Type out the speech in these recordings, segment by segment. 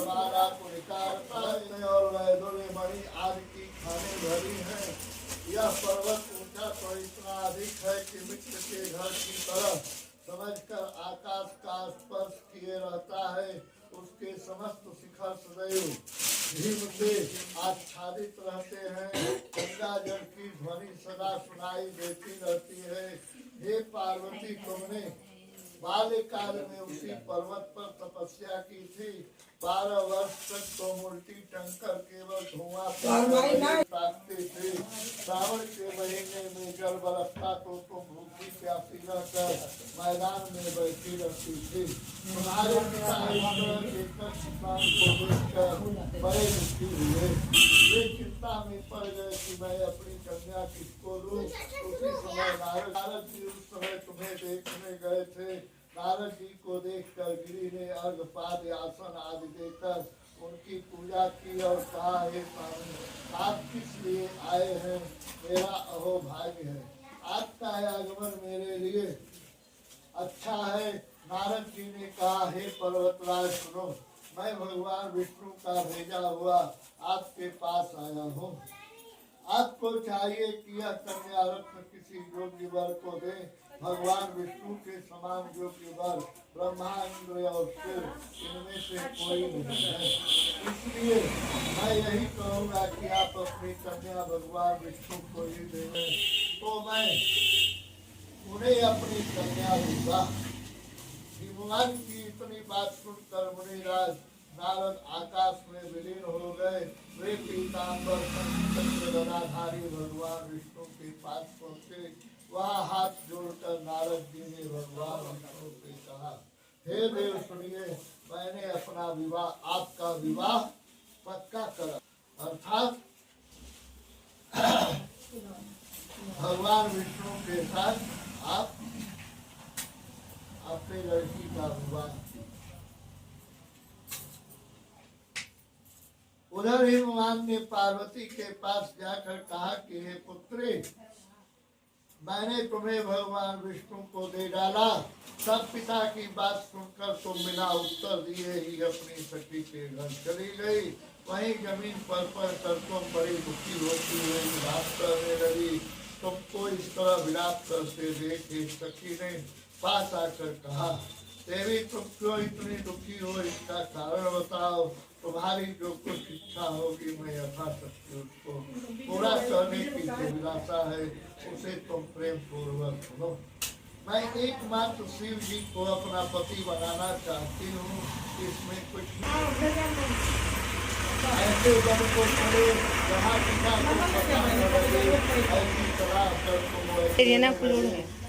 वरमाला को निकारता है और वैदुर्य मणि आदि की खाने भरी है। यह पर्वत ऊंचा तो इतना अधिक है कि मित्र के घर की तरह समझकर आकाश का स्पर्श किए रहता है। उसके समस्त शिखर सदैव भीम से आच्छादित रहते हैं। गंगा जल की ध्वनि सदा सुनाई देती रहती है। हे पार्वती, तुमने बाल्यकाल में उसी पर्वत पर तपस्या की थी। 12 वर्ष तक तो उल्टी टंकर केवल धुआं ताकते थे। श्रावण के महीने में जल बरसता तो तुम भूखी प्यासी रहकर मैदान में बैठी रहती थी। तुम्हारे पिता किसान को देखकर बड़े दुखी हुए। वे चिंता में पड़ गए कि मैं अपनी कन्या किसको दूं। उसी समय नारद जी उस समय तुम्हें देखने गए थे। नारद जी को देखकर गिरी ने अर्घपाद आसन आदि देकर उनकी पूजा की और कहा, हे स्वामी, आप किस लिए आए हैं? मेरा अहोभाग्य है। आपका आगमन मेरे लिए अच्छा है। नारद जी ने कहा, हे पर्वतराज सुनो, मैं भगवान विष्णु का भेजा हुआ आपके पास आया हूँ। आपको चाहिए कि यह कन्या रत्न किसी योग्य वर को दे। भगवान विष्णु के समान योग्य वर ब्रह्मा, इंद्र और शिव इनमें से कोई नहीं है। इसलिए मैं यही कहूँगा कि आप अपनी कन्या भगवान विष्णु को ही दें। तो मैं उन्हें अपनी कन्या दूंगा। भगवान की इतनी बात सुनकर मुनिराज नारद आकाश में विलीन हो गए। वे पीताम्बर गदाधारी भगवान विष्णु के पास पहुँचे। वहाँ हाथ जोड़कर नारद जी ने भगवान विष्णु से कहा, हे देव सुनिए, मैंने अपना विवाह, आपका विवाह पक्का करा, अर्थात भगवान विष्णु के साथ आप अपने लड़की का विवाह। उधर ही भगवान ने पार्वती के पास जाकर कहा कि हे पुत्री, मैंने तुम्हें भगवान विष्णु को दे डाला। सब पिता की बात सुनकर तुम बिना उत्तर दिए ही अपनी सखी के घर चली गई। वहीं जमीन पर कर तुम बड़ी दुखी होती हुई विलाप करने लगी। तुमको इस तरह विलाप करते देख सखी ने पास आकर कहा, देवी, तुम क्यों इतनी दुखी हो? इसका कारण बताओ। तुम्हारी जो कुछ इच्छा होगी मैं यथाशक्ति उसको पूरा करने की अभिलाषा है, उसे तुम प्रेम पूर्वक सुनो। मैं एकमात्र शिव जी को अपना पति बनाना चाहती हूँ। इसमें कुछ ऐसे जब को पड़े जहाँ पिता को पता न लगे, ऐसी तरह कर तुम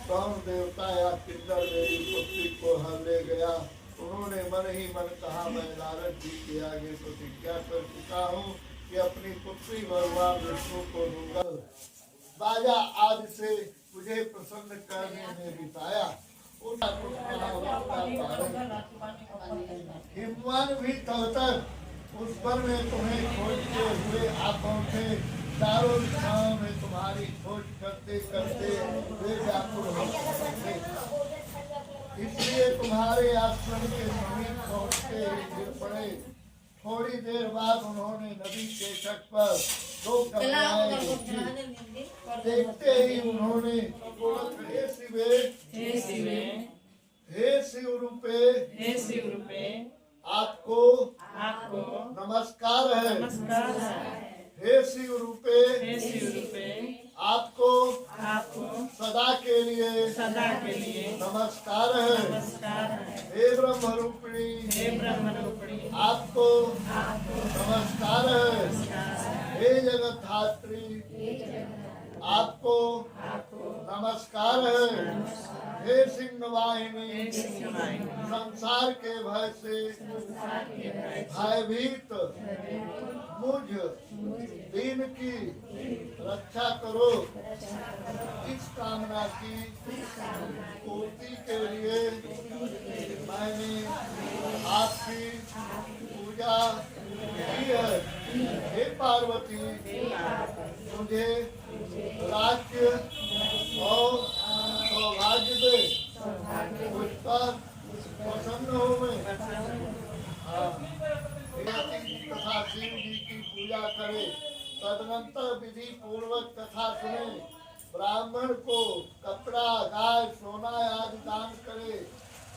कौन देवता या किन्नर मेरी पुत्री को हर ले गया। उन्होंने मन ही मन कहा, मैं नारद जी के आगे प्रतिज्ञा कर चुका हूँ कि अपनी पुत्री भगवान विष्णु को दूंगा। बाजा आदि से मुझे प्रसन्न करने में बिताया। हिमवान भी तब तक उस पर में तुम्हें खोजते हुए आ पहुँचे। चारों दिशाओं में तुम्हारी खोज करते करते वे व्याकुल हो गए। इसलिए तुम्हारे आश्रम के समीप पहुँचते ही गिर पड़े। थोड़ी देर बाद उन्होंने नदी के तट पर 2 कन्याएं देखी। देखते ही उन्होंने बोला, हे शिवे, हे शिवे, हे शिव रूपे, आपको नमस्कार है। हे शिव रूपे, आपको सदा के लिए नमस्कार है। हे ब्रह्म रूपिणी, आपको नमस्कार है। हे जगत धात्री, आपको नमस्कार है। हे सिंह वाहिनी, संसार के भय से भयभीत मुझ दीन की रक्षा करो। इस कामना की पूर्ति के लिए मैंने आपकी पूजा की है। हे पार्वती, मुझे राज्य और सौभाग्य दे, मुझ पर प्रसन्न हो मैं। विधि पूर्वक कथा सुने, ब्राह्मण को कपड़ा, गाय, सोना आदि दान करे,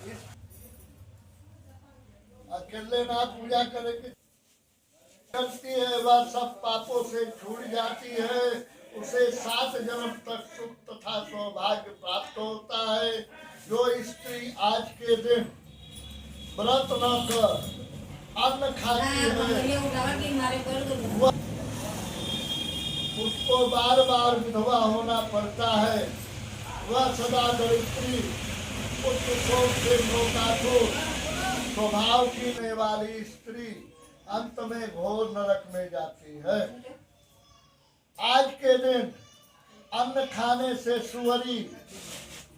इस अकेले ना पूजा करे कि करती है वह सब पापों से छूट जाती है, उसे 7 जन्म तक सुख तथा सौभाग्य प्राप्त होता है। जो स्त्री आज के दिन व्रत न कर अन्न खाती है उसको बार बार विधवा होना पड़ता है। वह सदा दरिद्री पुत्र शोक से लोकातुर स्वभाव की रहने वाली स्त्री अंत में घोर नरक में जाती है। आज के दिन अन्न खाने से सुअरी,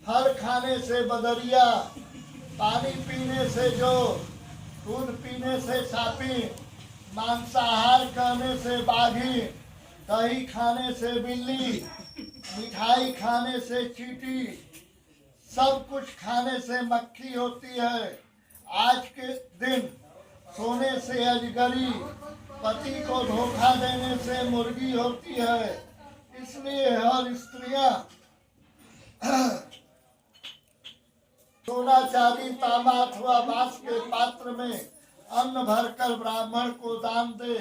फल खाने से बदरिया, पानी पीने से जोर, दूध पीने से सापी, मांसाहार करने से बाघी, दही खाने से बिल्ली, मिठाई खाने से चींटी, सब कुछ खाने से मक्खी होती है। आज के दिन सोने से अजगरी, पति को धोखा देने से मुर्गी होती है। इसलिए हर स्त्रियां सोना चांदी तांबा अथवा बांस के पात्र में अन्न भरकर ब्राह्मण को दान दे।